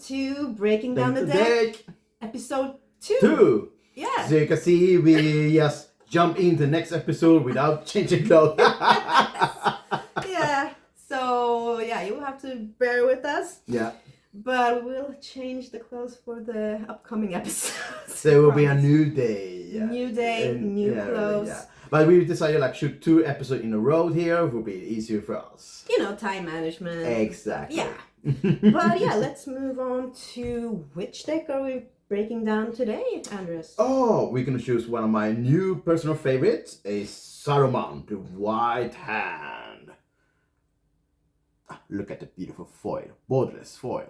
to Breaking Down the Deck, episode 2. 2. Yeah. So you can see we just jump in the next episode without changing clothes. Yeah. So yeah, you will have to bear with us. Yeah. But we'll change the clothes for the upcoming episodes. There will be a new day. New day, new clothes. Yeah. But we decided like shoot 2 episodes in a row here. It will be easier for us. You know, time management. Exactly. Yeah. But yeah, let's move on to which deck are we breaking down today, Andres? Oh, we're gonna choose one of my new personal favorites, a Saruman, the White Hand. Look at the beautiful foil, borderless foil.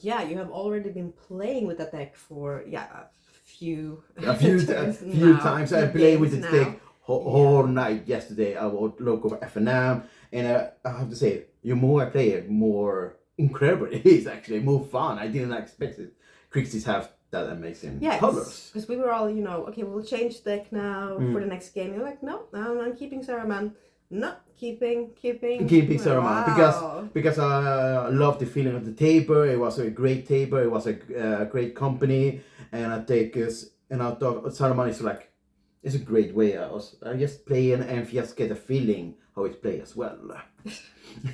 Yeah, you have already been playing with that deck for a few times. I played with this deck whole night yesterday. I was local FNM, and I have to say, the more I play it, more incredible it is. Actually, more fun. I didn't expect it. Crixis have that amazing colors. Because we were all, okay, we'll change deck now for the next game. You're like, no, I'm keeping Saruman. No, keeping Saruman because I love the feeling of the table. It was a great table. It was a great company, and I thought Saruman is like, it's a great way. I just play and just get a feeling how it plays as well.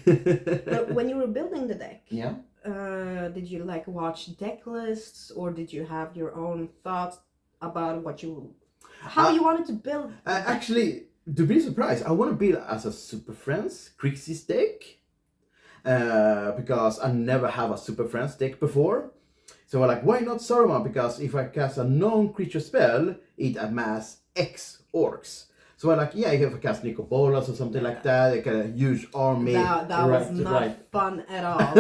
But when you were building the deck, did you watch deck lists, or did you have your own thoughts about how you wanted to build? Actually, to be surprised, I want to build as a Super Friends Crixis deck because I never have a Super Friends deck before. So I'm like, why not Saruman? Because if I cast a non-creature spell, it amass X orcs. So I'm like, if I cast Nicobolas or something like that, I get a huge army. That was not fun at all.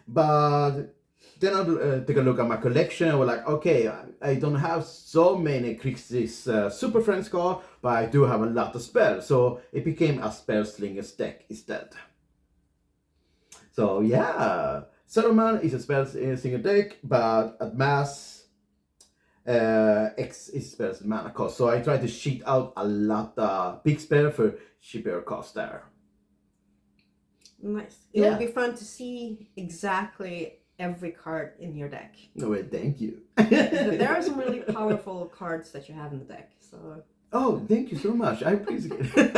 But then I take a look at my collection and we're like, okay, I don't have so many Crixis Super Friends cards, but I do have a lot of spells. So it became a Spellslinger's deck instead. So yeah, Saruman is a Spellslinger deck, but at mass, X is spells mana cost. So I try to cheat out a lot of big spell for cheaper cost there. Nice. It will be fun to see exactly every card in your deck. No way, thank you. There are some really powerful cards that you have in the deck. So. Oh, thank you so much. I appreciate it.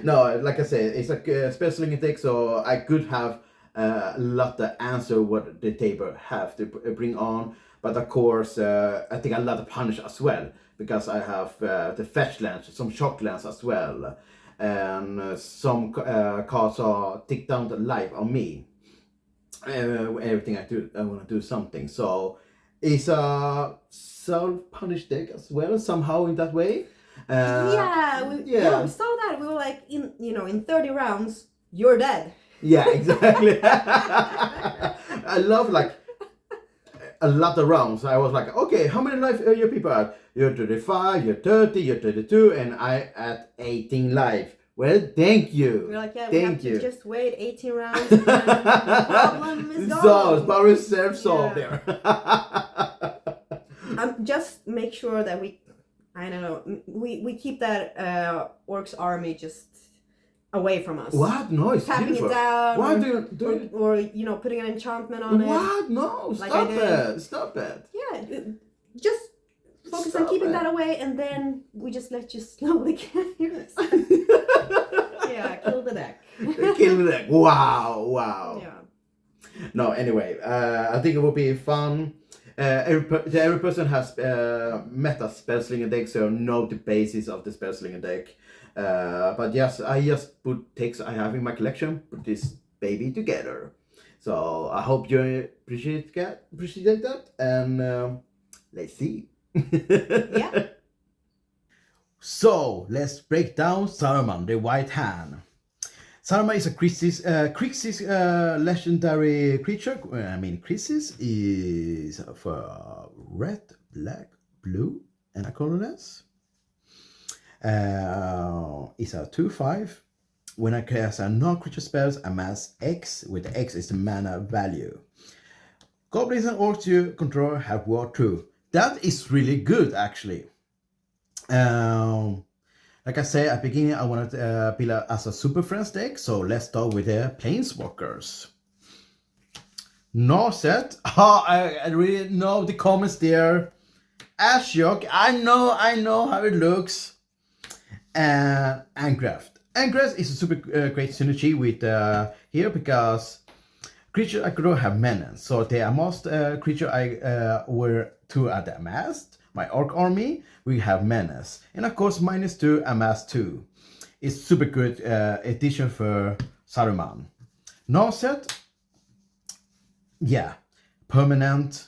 No, like I said, it's like a Spellslinger deck, so I could have a lot to answer what the table have to bring on. But of course, I think a lot of punish as well, because I have the fetch lands, some shock lands as well, and some cards are tick down the life on me. Everything I do, I want to do something. So it's a self-punish deck as well, somehow in that way. We saw that. We were like, in 30 rounds, you're dead. Yeah, exactly. I love a lot of rounds. I was like, okay, how many life your people are? You're 35, you're 30, you're 32, and I at 18 life. Well, thank you. We're like, we have to just wait 18 rounds and the problem is gone. So, power self-solved there. Just make sure that we keep that orcs army just away from us. What? No, it's tapping beautiful. It down. Why do or putting an enchantment on it. What? No, stop it. Stop it. Yeah, just focus on keeping that away, and then we just let you slowly get yours. Yeah, kill the deck. Kill the deck. Wow. Yeah. No, anyway, I think it will be fun. Every person has meta Spellslinger deck, so know the basis of the Spellslinger deck. But yes, I just put decks I have in my collection, put this baby together. So I hope you appreciate that, and let's see. Yeah. So let's break down Saruman, the White Hand. Saruman is a Crixis legendary creature. Crixis is for red, black, blue, and a colorless. It's a 2/5. When I cast a non-creature spells, amass X, with the X is the mana value. Goblins and orcs you control have War 2. That is really good, actually. Like I said at the beginning, I wanted to build as a Super Friends deck, so let's start with the Planeswalkers. Narset, I really know the comments there. Ashok, I know how it looks. And Angraft. Angraft is a super great synergy with here because creature I could have menace. So the most creature I were 2 at the amassed. My orc army, we have menace. And of course -2 amass 2. It's super good addition for Saruman. Narset, yeah, permanent.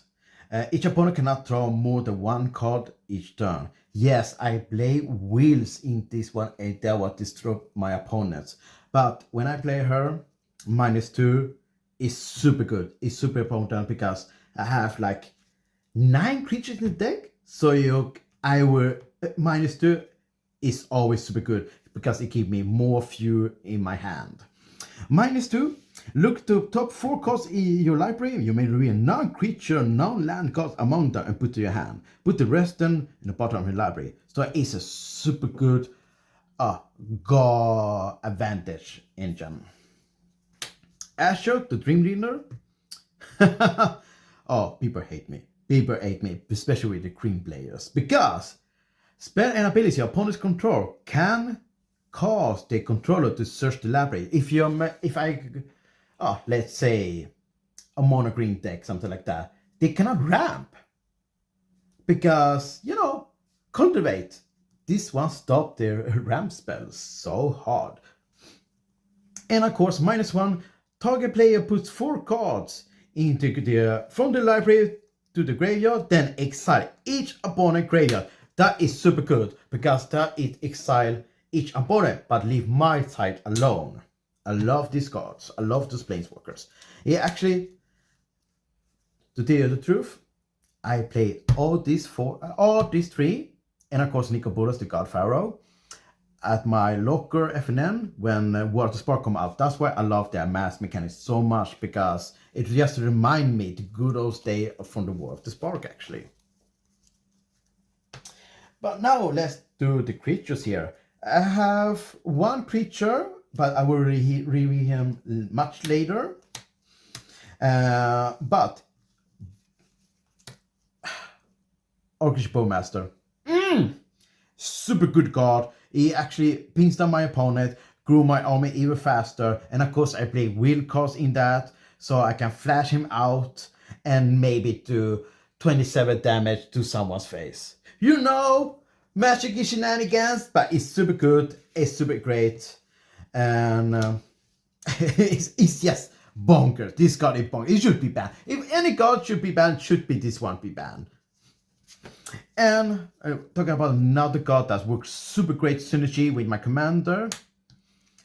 Each opponent cannot draw more than 1 card each turn. Yes, I play wheels in this one and that will destroy my opponents. But when I play her, -2 is super good. It's super important because I have like 9 creatures in the deck. So I will -2 is always super good because it gives me more fuel in my hand. -2, look to top 4 cards in your library. You may reveal non-creature, non-land cards among them and put to your hand. Put the rest in the bottom of your library. So it's a super good God advantage engine. Asher, the Dream Reader. Oh, people hate me. People hate me, especially with the green players. Because spell and ability opponent's control can cause the controller to search the library. Let's say a mono green deck, something like that, they cannot ramp because cultivate. This one stopped their ramp spells so hard. And of course, -1, target player puts 4 cards from the library to the graveyard, then exile each opponent graveyard. That is super good because that it exile each opponent but leave my side alone. I love these cards. I love those Planeswalkers. Yeah, actually, to tell you the truth, I play all these 3, and of course Nicobolus, the God Pharaoh, at my locker FNN when War of the Spark come out. That's why I love the amass mechanics so much, because it just reminds me the good old days from the War of the Spark actually. But now let's do the creatures here. I have 1 creature, but I will reveal him much later. But Orcish Bowmaster, super good card. He actually pings down my opponent, grew my army even faster, and of course I play wheel cards in that, so I can flash him out and maybe do 27 damage to someone's face. Magic is shenanigans, but it's super good, it's super great, and it's just bonkers. This card is bonkers. It should be banned. If any card should be banned, should be this one be banned. And talking about another card that works super great synergy with my commander,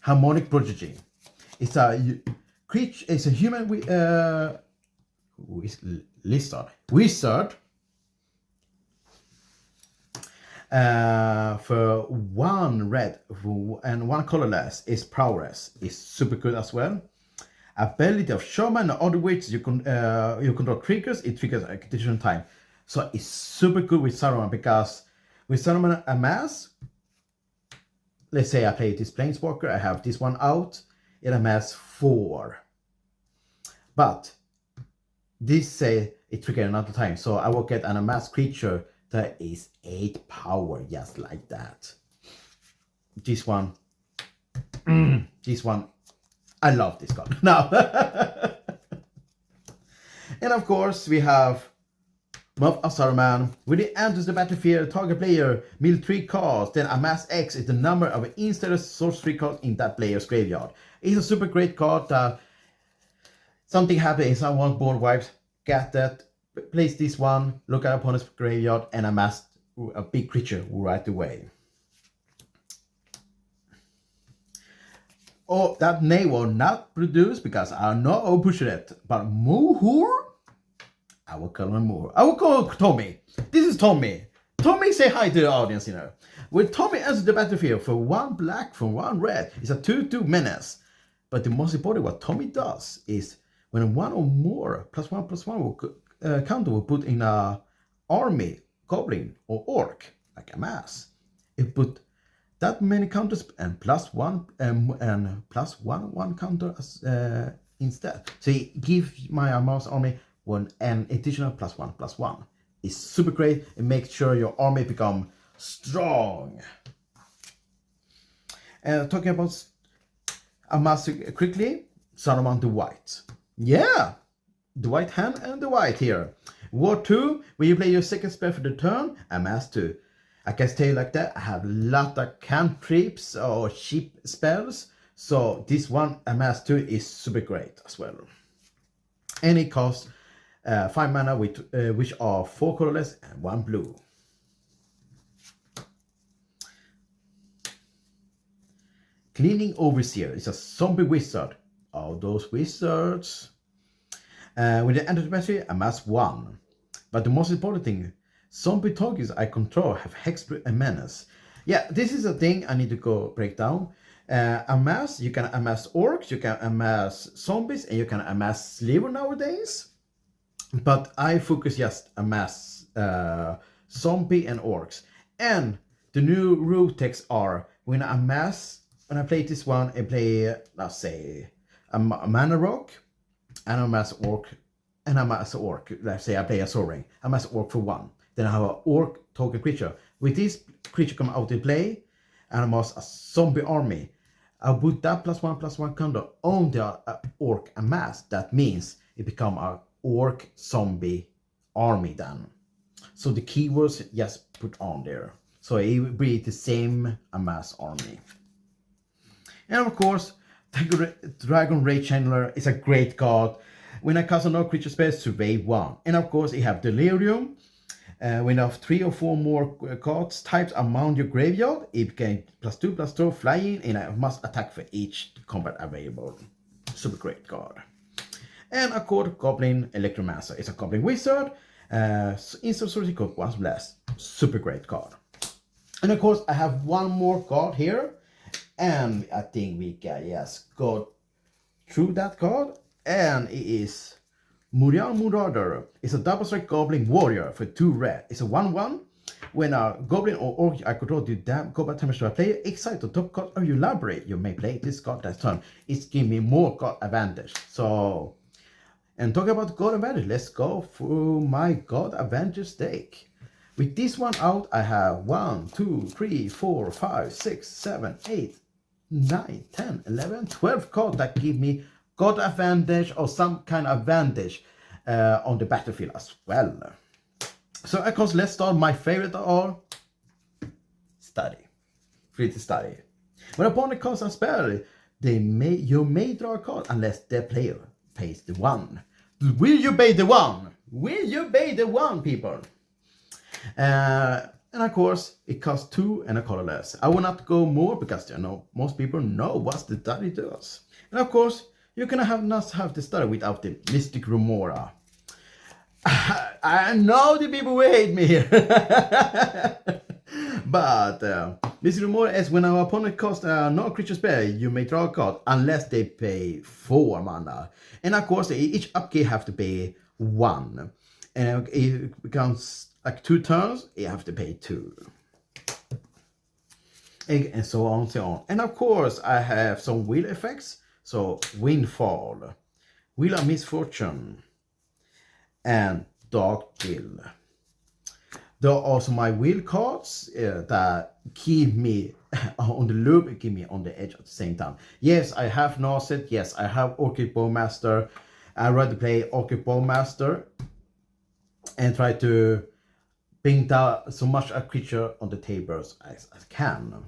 Harmonic Prodigy. It's a creature. It's a human wizard. For 1 red and 1 colorless is prowess. Is super good as well. Ability of Shaman and other ways you control triggers. It triggers at a different time. So it's super good with Saruman, because with Saruman amass, let's say I play this Planeswalker, I have this one out, it amass 4. But this say it triggers another time, so I will get an amass creature that is 8 power, just like that. This one, I love this card. Now, and of course we have Moth of Saruman. When it enters the battlefield, target player mill 3 cards, then amass X is the number of instant sorcery cards in that player's graveyard. It's a super great card that something happens, someone board wipes, get that, place this one, look at opponent's graveyard, and amass a big creature right away. Oh, that name will not produce because I know I'll push it, but Muhur? I will call him Moore. I will call Tommy. This is Tommy. Tommy, say hi to the audience, When Tommy enters the battlefield for 1 black from 1 red, it's a 2/2 menace. But the most important, what Tommy does is when 1 or more +1/+1 counter will put in a army, goblin or orc, like a mass, it put that many counters and +1 and +1 counter instead. So it gives my mouse army an additional +1/+1. It's super great. It makes sure your army become strong. Talking about amass quickly, Saruman the White. Yeah, the white hand and the white here. War 2, when you play your second spell for the turn, amass 2. I can stay like that. I have a lot of cantrips or cheap spells, so this one amass 2 is super great as well. And it costs 5 mana, which are 4 colorless and 1 blue. Cleaning Overseer is a zombie wizard. All those wizards. When they enter the battle, amass 1. But the most important thing, zombie targets I control have Hexproof and Menace. Yeah, this is a thing I need to go break down. Amass, you can amass orcs, you can amass zombies, and you can amass sliver nowadays. But I focus just amass zombie and orcs. And the new rule texts are, when I play this one, I play, let's say, a mana rock, and I amass orc, and I amass orc. Let's say I play a Soul Ring, I amass orc for 1. Then I have an orc token creature. With this creature come out to play, and I amass a zombie army. I'll put that +1/+1 counter on the orc amass. That means it become a orc zombie army then. So the keywords just put on there. So it will be the same amass army. And of course, Dragon Rage Channeler is a great card. When I cast no creature spells, survey 1. And of course, you have Delirium. When you have 3 or 4 more cards types around your graveyard, it can +2/+2 flying, and I must attack for each combat available. Super great card. And of course, Goblin Electromancer is a Goblin Wizard. Instant sorcery cost 1 less. Super great card. And of course, I have one more card here. And I think we can just go through that card. And it is Muriel Marauder. It's a double strike Goblin Warrior for 2 red. It's a 1/1. When a Goblin or Orc I control do combat damage to a player, exile the top card of your library. You may play this card that turn. It's giving me more card advantage. So, and talking about God advantage, let's go through my God advantage deck. With this one out, I have 1, 2, 3, 4, 5, 6, 7, 8, 9, 10, 11, 12 cards that give me God advantage or some kind of advantage on the battlefield as well. So of course, let's start my favorite of all, study. Free to study. When opponent casts a spell, you may draw a card unless the player pays the 1. Will you pay the 1? Will you pay the 1, people? And of course, it costs 2 and a colorless. I will not go more because most people know what the study does. And of course, you can not have the study without the Mystic Remora. I know the people will hate me here. But Mystic Remora is when our opponent casts no creature spell, you may draw a card unless they pay 4 mana. And of course, each upkeep have to pay 1. And it becomes like 2 turns, you have to pay 2. And so on and so on. And of course, I have some wheel effects. So, Windfall, Wheel of Misfortune, and Dark Will. There are also my wheel cards that keep me on the loop, keep me on the edge at the same time. Yes, I have Narset. Yes, I have Orchid Bowmaster. I rather play Orchid Bowmaster and try to bring down so much a creature on the tables as I can.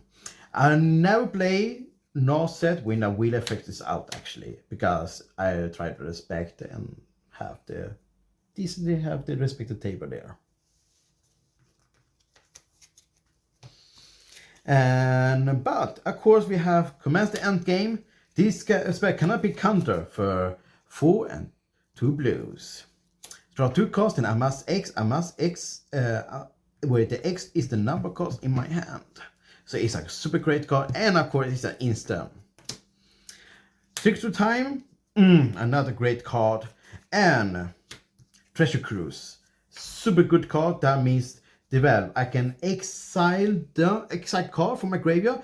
I never play Narset when a wheel effect is out, actually, because I try to respect and have the decently have the respected table there. But of course we have Commence the End Game. This spell cannot be countered for 4 and 2 blues. Draw 2 cards and amass X, where the X is the number cards in my hand. So it's a super great card, and of course it's an instant. 6 to time, another great card, and Treasure Cruise, super good card. That means develop, I can exile card from my graveyard,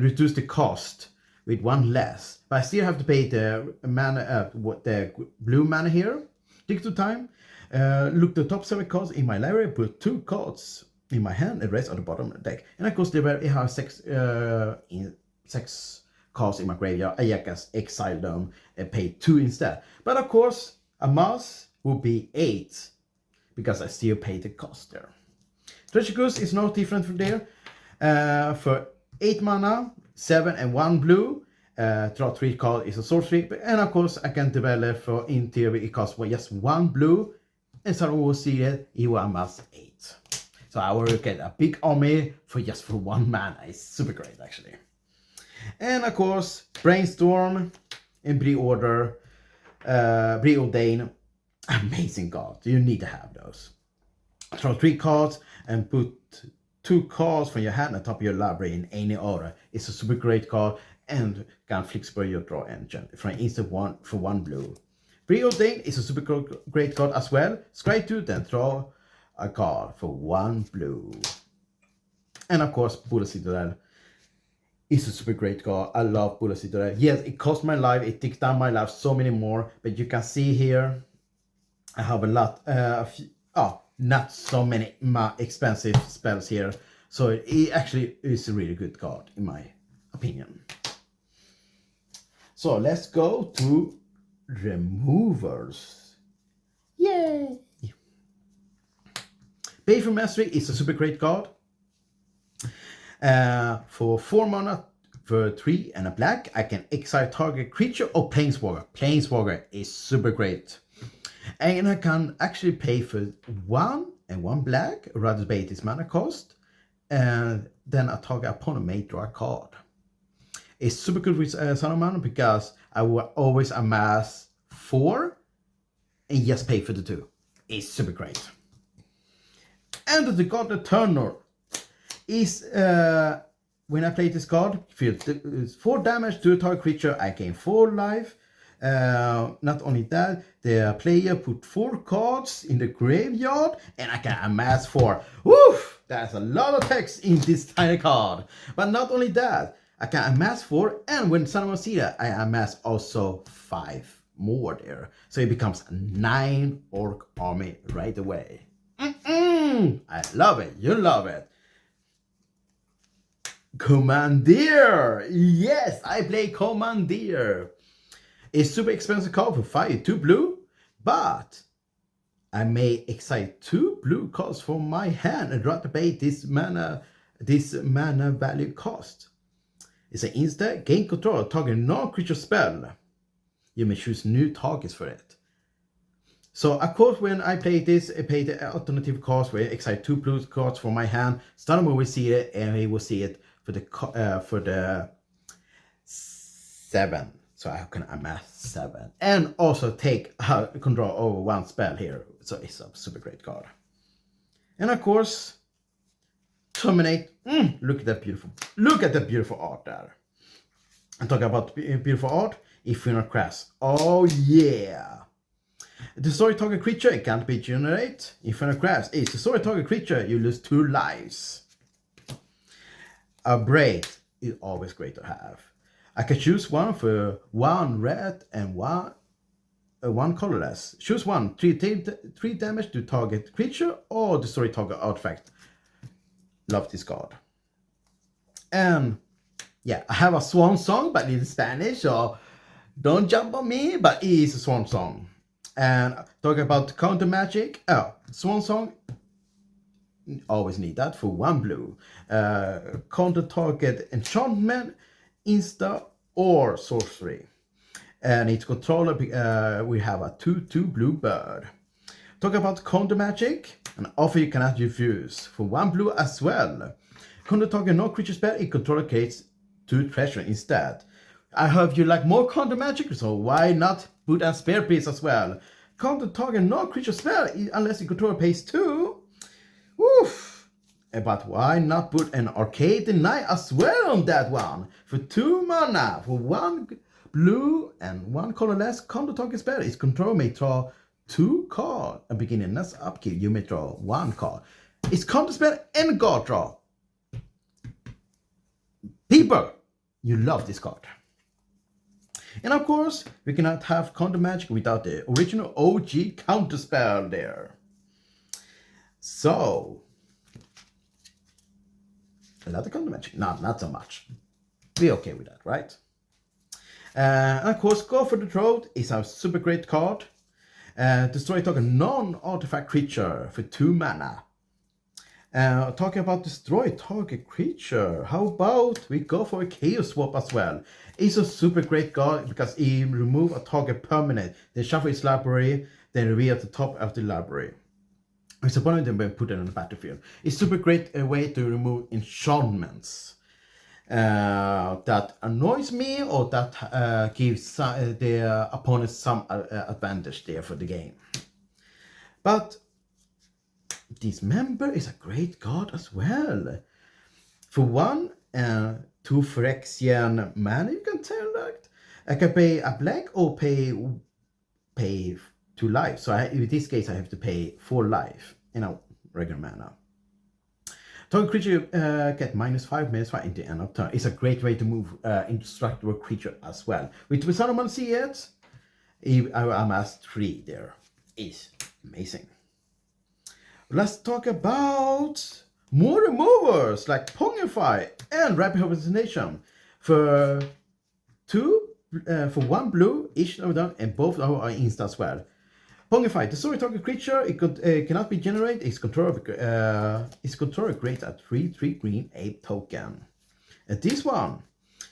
reduce the cost with 1 less. But I still have to pay the mana, the blue mana here. Take 2 time. Look the top 7 cards in my library, put 2 cards in my hand, and rest on the bottom of the deck. And of course, I have 6 cards in my graveyard. I just exile them and pay 2 instead. But of course, a mouse will be 8 because I still pay the cost there. Treasure Goose is no different from there. For 8 mana, 7 and 1 blue. Draw 3 cards is a sorcery, and of course I can develop for in theory it costs just 1 blue, and Saruman will see it, he will amass 8. So I will get a big army for 1 mana. It's super great actually. And of course Brainstorm and Preordain, amazing card. You need to have those. Draw 3 cards and put 2 cards from your hand on top of your library in any order. It's a super great card and can flexible your draw engine from instant 1 for 1 blue. Preordain is a super great card as well. Scry 2, then draw a card for 1 blue. And of course, Bullet Citadel is a super great card. I love Bullet Citadel. Yes, it cost my life, it takes down my life so many more, but you can see here I have a lot, not so many expensive spells here. So it actually is a really good card in my opinion. So let's go to removers. Yay! Baleful Mastery is a super great card. For 4 mana, for 3 and a black, I can exile target creature or Planeswalker. Planeswalker is super great. And I can actually pay for 1 and 1 black, rather pay this mana cost, and then a target opponent may draw a card. It's super good with Saruman because I will always amass 4 and just pay for the 2. It's super great. And the God Returner is when I play this card, 4 damage to a target creature, I gain 4 life. Not only that, the player put 4 cards in the graveyard and I can amass 4. Woof! That's a lot of text in this tiny card. But not only that, I can amass 4, and when Saruman sees that, I amass also 5 more there. So it becomes a 9 orc army right away. I love it. You love it. Commandeer! Yes, I play Commandeer. It's super expensive card for 5, 2 blue, but I may exile 2 blue cards from my hand and rather pay this mana value cost. It's an instant, gain control of target non-creature spell. You may choose new targets for it. So of course when I play this, I pay the alternative cost where I exile 2 blue cards from my hand. Saruman will see it and he will see it for the 7. So I can amass 7. And also take control over 1 spell here. So it's a super great card. And of course, Terminate. Look at that beautiful art there. And talk about beautiful art. Infinite Crash. Oh yeah. Destroy target creature, it can't be generate. Infinite Crash is destroy target creature, you lose 2 lives. A braid is always great to have. I can choose one for 1 red and 1 colorless. Choose one, 3 damage to target creature or destroy target artifact. Love this card. And yeah, I have a swan song, but in Spanish, so don't jump on me, but it is a swan song. And talking about countermagic, swan song, always need that for 1 blue. Counter target enchantment, insta or sorcery. And its controller, we have a 2/2 blue bird. Talk about countermagic, an offer you cannot refuse for 1 blue as well. Counter target no creature spell, it controller creates 2 treasure instead. I hope you like more countermagic, so why not put a spare piece as well? Counter target no creature spell unless the controller pays 2. Woof! But why not put an Arcade Knight as well on that one? For 2 mana, for 1 blue and 1 colorless, counter target spell. Its controller may draw 2 cards at beginning. That's upkeep. You may draw 1 card. It's counterspell and guard draw. People, you love this card. And of course, we cannot have countermagic without the original OG counterspell there. So, a lot of countermagic. No, not so much. Be okay with that, right? And of course, Go for the Throat is a super great card. Destroy target non-artifact creature for 2 mana. Talking about destroy target creature, how about we go for a Chaos Swap as well? It's a super great card because it remove a target permanent, then shuffle its library, then reveal at the top of the library. It's a opponent then put it on the battlefield. It's super great way to remove enchantments that annoys me or that gives the opponent some advantage there for the game. But Dismember is a great card as well. For 1, 2 Phyrexian mana, you can tell that. I can pay a black or pay 2 life. So in this case, I have to pay 4 life in a regular mana. Target creature get -5/-5 in the end of turn. It's a great way to move indestructible creature as well. With Saruman see it, I'm at 3 there. It's amazing. Let's talk about more removers like Pongify and Rapid Hallucination for 1 blue, each of them, and both are insta as well. Pongify, the story target creature, it cannot be generated. Its controller creates a 3/3 green ape token. And this one,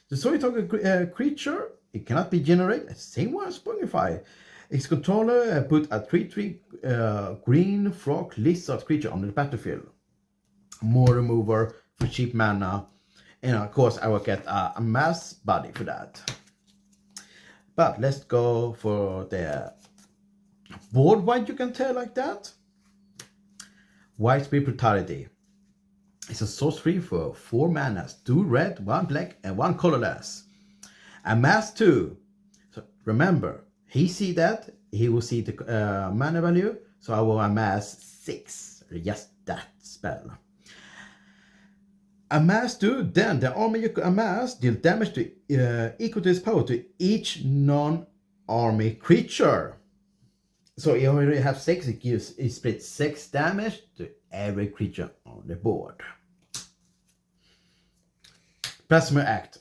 the story target creature, it cannot be generated. Same one as Pongify. Its controller put a 3/3 green frog lizard creature on the battlefield. More remover for cheap mana. And of course, I will get a mass body for that. But let's go for the board white, you can tell like that. White Spirit Brutality. It's a sorcery for 4 manas, 2 red, 1 black, and 1 colorless. Amass 2. So remember, he see that, he will see the mana value, so I will amass 6, just that spell. Amass 2, then the army you amass deal damage to equal to its power to each non-army creature. So you already have 6, it splits 6 damage to every creature on the board. Plasma Act.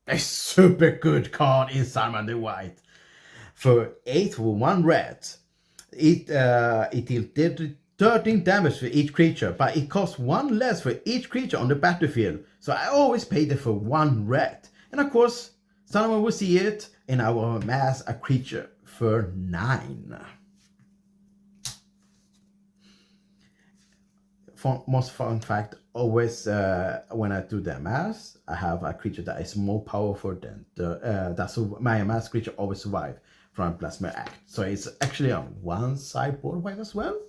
A super good card in Saruman the White. For 8 for 1 red, it deals 13 damage for each creature, but it costs 1 less for each creature on the battlefield. So I always pay it for 1 red. And of course, someone will see it, and I will amass a creature for 9. Most fun fact, always when I do the amass, I have a creature that is more powerful than my amass creature always survive from Plasma Act. So it's actually on one side board white as well.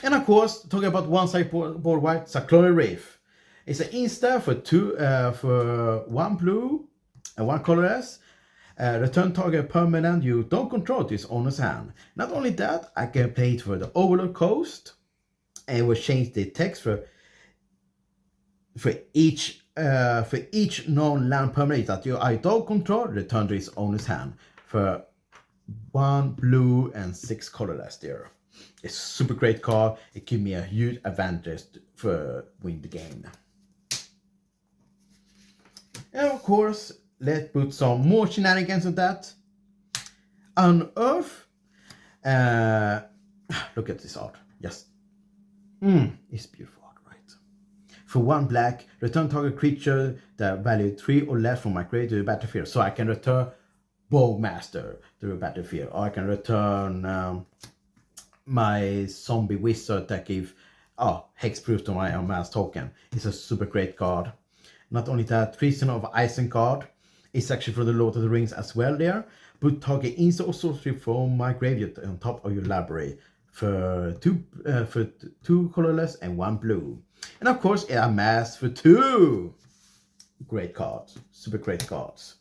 And of course, talking about one side board white, Cyclone Reef. It's an insta for 1 blue and 1 colorless. Return target permanent you don't control to its owner's hand. Not only that, I can play it for the Overlord Coast, and will change the text for each non-land permanent that I don't control, return to its owner's hand for 1 blue and 6 colorless there. It's a super great card. It gives me a huge advantage for win the game. And of course, let's put some more shenanigans on that. Unearth. Look at this art. Yes. It's beautiful art, right? For 1 black, return target creature that value 3 or less from my grave to the battlefield. So I can return Bowmaster to the battlefield, or I can return my zombie wizard that give hexproof to my amass token. It's a super great card. Not only that, Treason of Isen card. It's actually for the Lord of the Rings as well there. Put target instant or sorcery from my graveyard on top of your library for 2 colorless and 1 blue. And of course, a mass for 2. Great cards. Super great cards.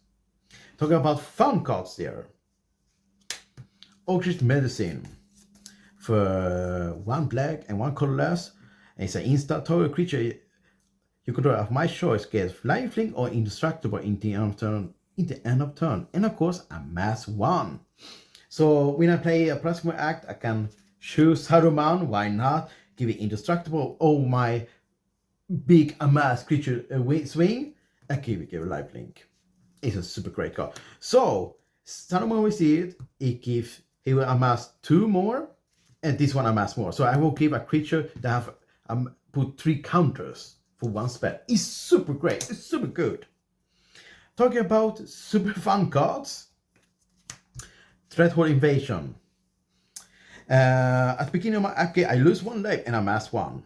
Talking about fun cards there. Orchid Medicine. For 1 black and 1 colorless. It's an instant target creature you control of my choice gets lifelink or indestructible in the end of turn. And of course, amass 1. So when I play a Plasma Act, I can choose Saruman. Why not? Give it indestructible. Oh, my big amass creature swing. I give it lifelink. It's a super great card. So Saruman, we see it. He will amass 2 more. And this one amass more. So I will give a creature that have put 3 counters for 1 spell. It's super great. It's super good. Talking about super fun cards. Threathold Invasion. At the beginning of my upgrade, I lose 1 life and amass 1.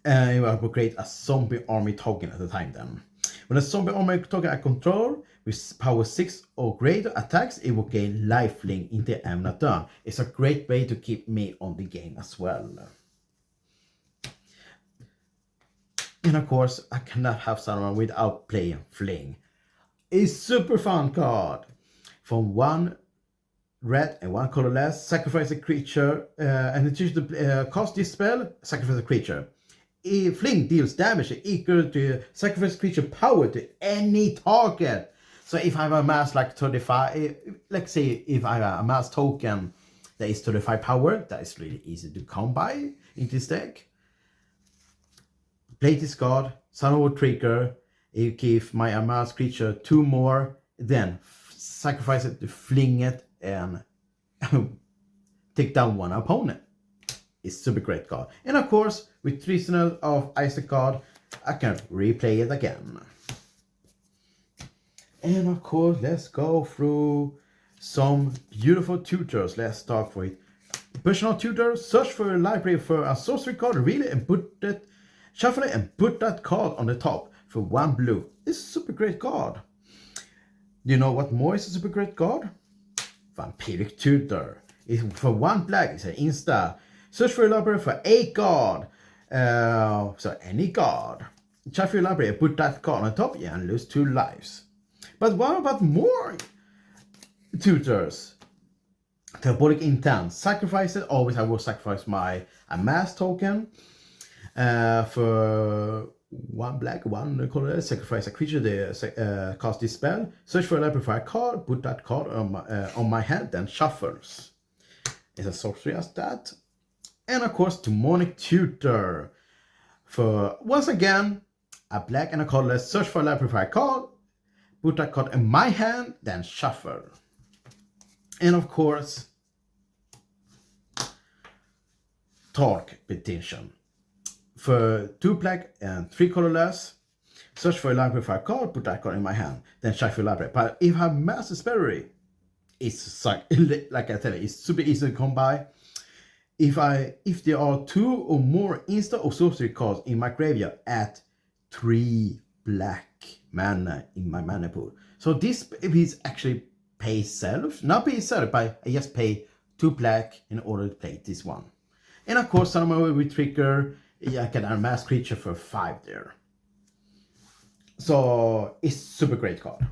I will create a zombie army token at the time then. When a zombie army token I control with power 6 or greater attacks, it will gain lifelink in the end of turn. It's a great way to keep me on the game as well. And of course, I cannot have Saruman without playing Fling. It's super fun card. From 1 red and 1 colorless, sacrifice a creature, and choose to cast this spell, sacrifice a creature. If Fling deals damage equal to sacrifice creature power to any target. So if I have a mass like 35, let's say if I have a mass token that is 35 power, that is really easy to come by in this deck. Play this card, Saruman trigger, you give my amass creature 2 more, then sacrifice it to Fling it and take down 1 opponent. It's super great card. And of course, with Prisoner of Isaac card, I can replay it again. And of course, let's go through some beautiful tutors. Let's start with Personal Tutor. Search for a library for a sorcery card, read it and shuffle it and put that card on the top for 1 blue. It's a super great card. You know what more is a super great card? Vampiric Tutor. It's for 1 black, it's an insta. Search for a library for a card. So any card. Shuffle your library and put that card on top, and lose 2 lives. But what about more tutors? Diabolic Intent. Sacrifice it. Always I will sacrifice my amass token. For 1 black, 1 color, sacrifice a creature to cast this spell. Search for a library for a card, put that card on my hand, then shuffles. It's a sorcery as that. And of course, Demonic Tutor. For once again, a black and a colorless, search for a library for a card, put that card in my hand, then shuffle. And of course, Torque Petition. For 2 black and 3 colorless, search for a library for a card, put that card in my hand, then shuffle your library. But if I have Master Spellery, it's like I tell you, it's super easy to come by. If there are 2 or more instant or sorcery cards in my graveyard at 3 black mana in my mana pool. So this is actually pay self, not pay self, but I just pay 2 black in order to play this one. And of course, Saruman will trigger. I can amass creature for 5 there. So it's super great card.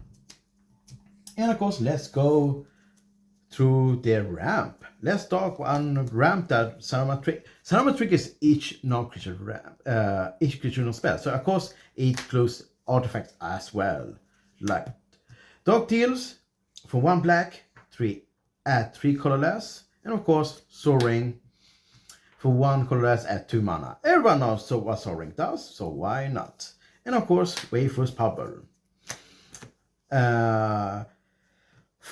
And of course, let's go through the ramp. Let's start on ramp that Saruman triggers each non-creature ramp, each creature non-spell. So of course, it includes artifacts as well, like Dark Deals for 1 black, 3 at 3 colorless, and of course, Soaring for 1 colorless at 2 mana. Everyone knows what Soaring does, so why not? And of course, Wayfarer's Bubble. For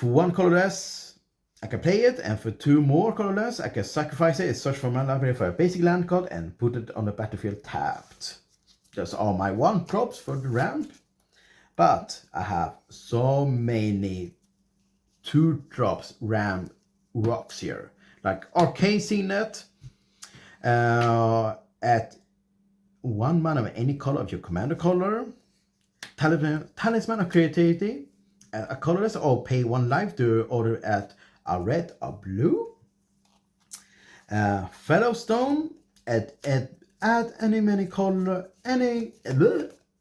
1 colorless, I can play it, and for 2 more colorless, I can sacrifice it, search for my library for a basic land card, and put it on the battlefield tapped. Those are my 1 drops for the ramp. But I have so many 2 drops ramp rocks here, like Arcane Signet. At 1 mana of any color of your commander color, Talisman of Creativity, a colorless, or pay 1 life to order at a red or blue. Fellowstone, add any color,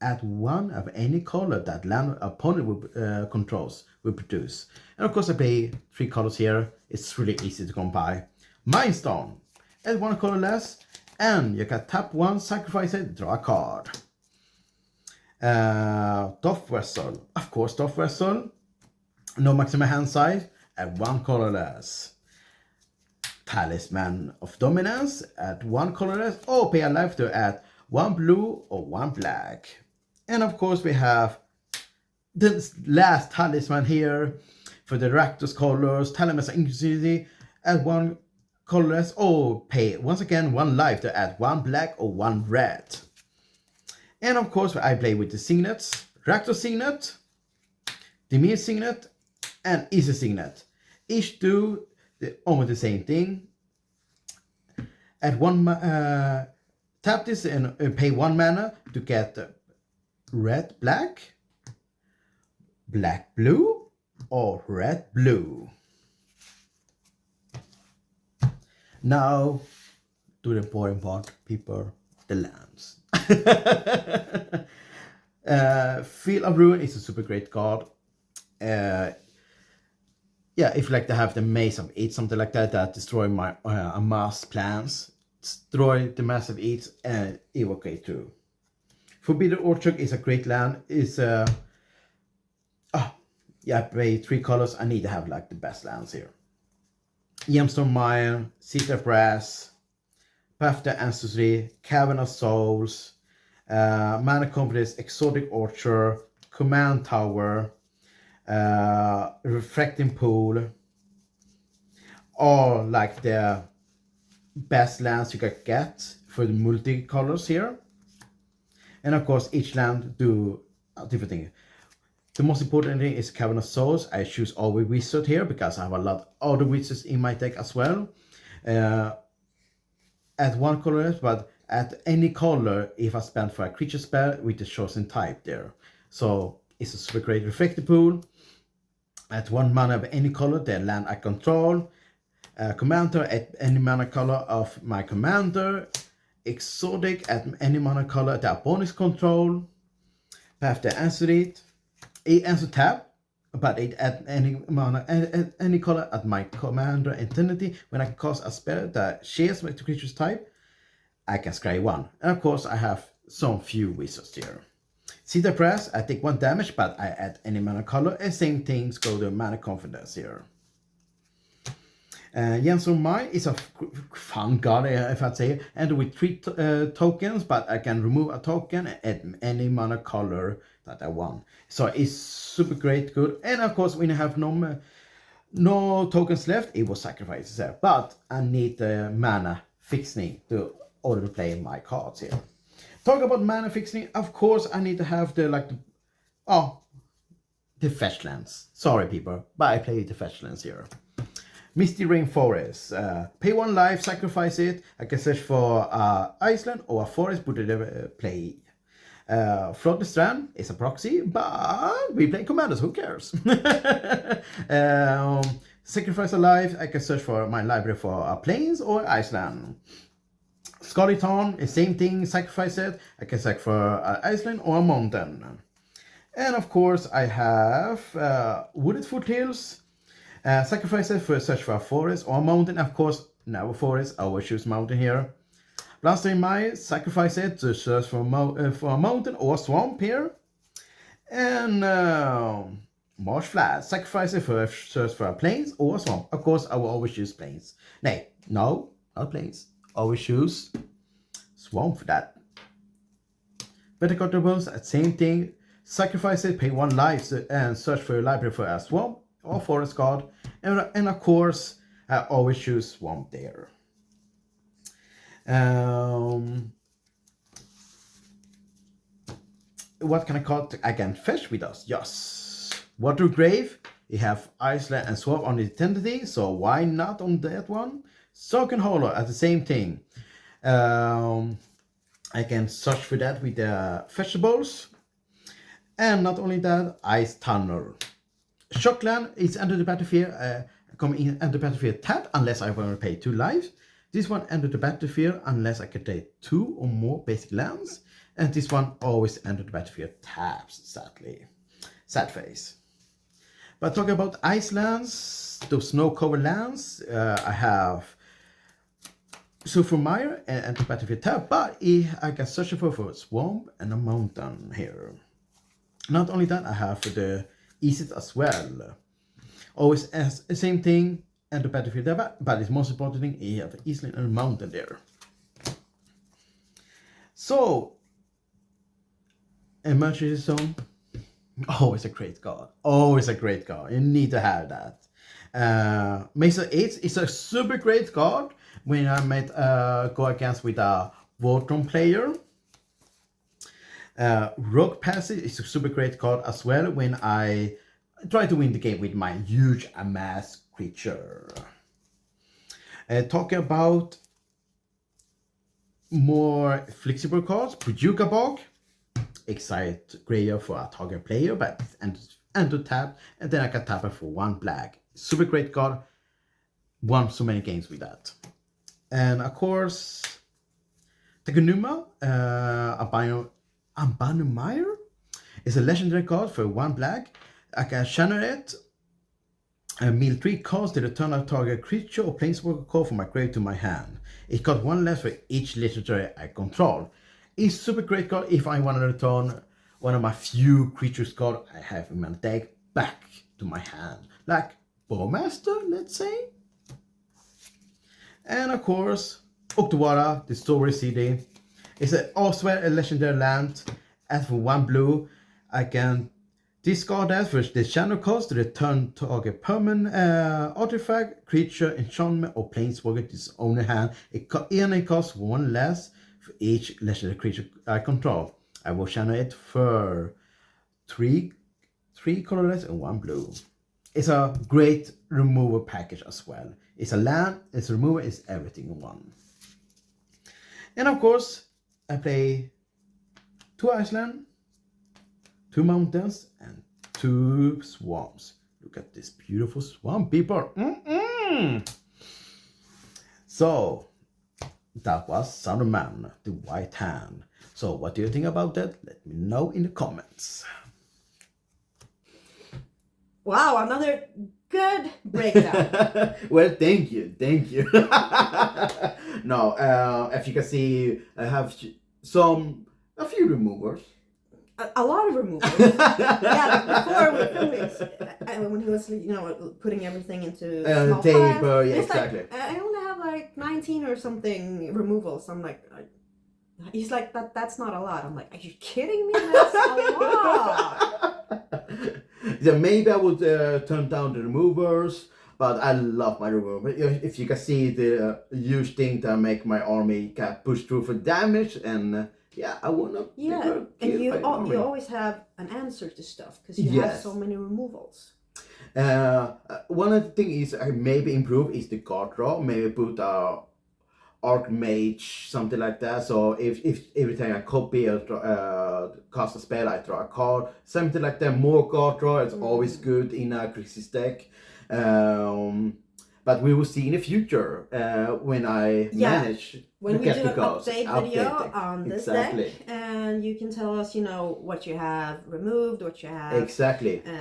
add one of any color that land opponent will, controls will produce. And of course I play 3 colors here. It's really easy to come by. Mindstone, add 1 color less, and you can tap 1, sacrifice it, draw a card. Doff Vessel, of course Doff Vessel, no maximum hand size, add 1 color less. Talisman of Dominance, add 1 color less, or pay a life to add 1 blue or 1 black. And of course we have the last talisman here for the Rakdos colors, Talisman Inclusivity, add 1 colorless, or pay once again 1 life to add 1 black or 1 red. And of course I play with the signets, Rakdos Signet, Dimir Signet, and Easy Signet. Each do almost the same thing. Add 1, tap this and pay 1 mana to get red black, black blue, or red blue. Now to the important part, people, the lands. Field of Ruin is a super great card. Yeah, if you like to have the Maze of Eats, something like that, that destroy my amass plans, destroy the massive Eats and evocate through. Forbidden Orchard is a great land. It's yeah, I play 3 colors. I need to have like the best lands here. Gemstone Mine, Seat of Brass, Path to Ancestry, Cavern of Souls, Mana Confidence, Exotic Orchard, Command Tower, Reflecting Pool, all like the best lands you can get for the multi-colors here. And of course each land do a different thing. The most important thing is Cavern of Souls. I choose always Wizard here because I have a lot of other wizards in my deck as well. Add 1 color, but add any color if I spend for a creature spell with the chosen type there. So it's a super great Reflective Pool. Add 1 mana of any color, the land I control. Commander, add any mana color of my commander. Exotic, add any mana color that opponents control. Path to answer it. Answer tap, but it add any mana, any color at my commander entity. When I cast a spell that shares with the creature's type, I can scry 1. And of course I have some few wizards here. Cedar Press, I take 1 damage, but I add any mana color, and same things go to Mana Confidence here. Gemstone Mine is a fun card, if I'd say, and with 3 tokens, but I can remove a token and add any mana color that I want. So it's super great, good. And of course, when you have no tokens left, it will sacrifice there. But I need the mana fixing to order to play my cards here. Talk about mana fixing. Of course, I need to have the fetch lands. Sorry, people, but I play the fetch lands here. Misty Rainforest. Pay 1 life, sacrifice it. I can search for Iceland or a forest, put it play. Flood the Strand is a proxy, but we play commanders, who cares? Sacrifice a life, I can search for my library for Plains or Iceland. Scarleton is same thing, sacrifice it. I can search for Iceland or a mountain. And of course I have Wooded Foothills. Sacrifice it for search for a forest or a mountain. Of course, never forest, I will choose mountain here. Blaster Mine, sacrifice it to search for a mountain or swamp here. And Marsh Flat, sacrifice it for search for a plains or a swamp. Of course, I will always choose plains. Nay, no, not plains. Always choose swamp for that. Better Controls, same thing. Sacrifice it, pay 1 life and search for your library for a swamp or forest card. And of course, I always choose swamp there. What can I call it? I can fetch with us. Yes. Water Grave. You have Iceland and Swamp on the identity, so why not on that one? Soaking Hollow at the same thing. I can search for that with the vegetables. And not only that, Ice Tunnel. Shockland is under the battlefield. Come in under the battlefield tap unless I want to pay 2 lives. This one enter the battlefield unless I can take 2 or more basic lands. And this one always entered the battlefield taps, sadly. Sad face. But talking about Icelands, those snow-covered lands, I have Saruman and the battlefield tab, but I can search for a swamp and a mountain here. Not only that, I have the East as well. Always as the same thing and the battlefield tab, but it's most important thing, you have the Eastland and a mountain there. So, emergency zone, always a great card. Always a great card. You need to have that. Mesa 8 is a super great card when I might go against with a Voltron player. Rogue Passage is a super great card as well when I try to win the game with my huge amass creature. Talking about more flexible cards, Prajuka Bog, excite graveyard for a target player, but and to tap, and then I can tap it for 1 black. Super great card. Won so many games with that. And of course, Takunuma, Abanumire is a legendary card for 1 black. I can channel it. Mill 3 cost to return a target creature or planeswalker card from my grave to my hand. It got 1 less for each legendary I control. It's super great card if I want to return one of my few creatures card I have in my deck back to my hand. Like Bowmaster, let's say. And of course, Oktawara, the Story City. It's also a legendary land. As for 1 blue, I can discard that for the channel cost to return target permanent artifact, creature, enchantment, or planeswalker to its owner hand. It costs 1 less for each legendary creature I control. I will channel it for 3 colorless and 1 blue. It's a great removal package as well. It's a land, it's a removal, it's everything in one. And of course, I play 2 Iceland, 2 mountains, and 2 swamps. Look at this beautiful swamp, people. So, that was Saruman, the White Hand. So, what do you think about that? Let me know in the comments. Wow, another good breakdown. Well, thank you. No, as you can see, I have a few removers. A lot of removals. Yeah, before when he was, putting everything into small table, piles, yeah, exactly. Like, I only have like 19 or something removals. I'm like, he's like, that's not a lot. I'm like, are you kidding me? That's a lot. Yeah, maybe I would turn down the removers, but I love my remover. If you can see the huge thing that make my army can push through for damage, and yeah, I wanna. Yeah, and you always have an answer to stuff because you have so many removals. One of the things is I maybe improve is the card draw. Maybe put a Archmage, something like that. So if every time I copy or cast a spell, I draw a card, something like that. More card draw is always good in a Recursive deck. But we will see in the future when I manage when to we get do the an cards. update video on this deck, and you can tell us, what you have removed, what you have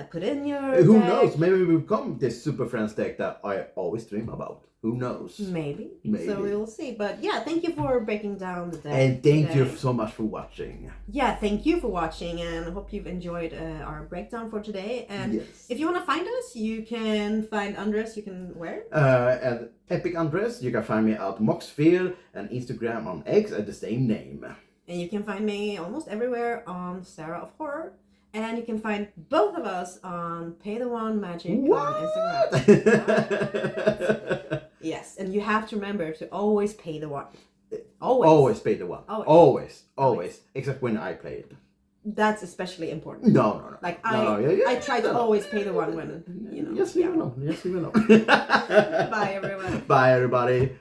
put in your Who deck. knows? Maybe we will become this Super Friends deck that I always dream about. Who knows? Maybe. So we will see. But yeah, thank you for breaking down the deck. And thank you so much for watching. Yeah, thank you for watching, and I hope you've enjoyed our breakdown for today. And if you want to find us, you can find Andres. You can where? At Epic Andres. You can find me at Moxfield and Instagram on X at the same name. And you can find me almost everywhere on Sarah of Horror. And you can find both of us on Pay the One Magic on Instagram. Yes, and you have to remember to always pay the one. Always pay the one. Always. Except when I play it. That's especially important. No. Like I try to always pay the one when Yes, we know. Bye everyone. Bye everybody.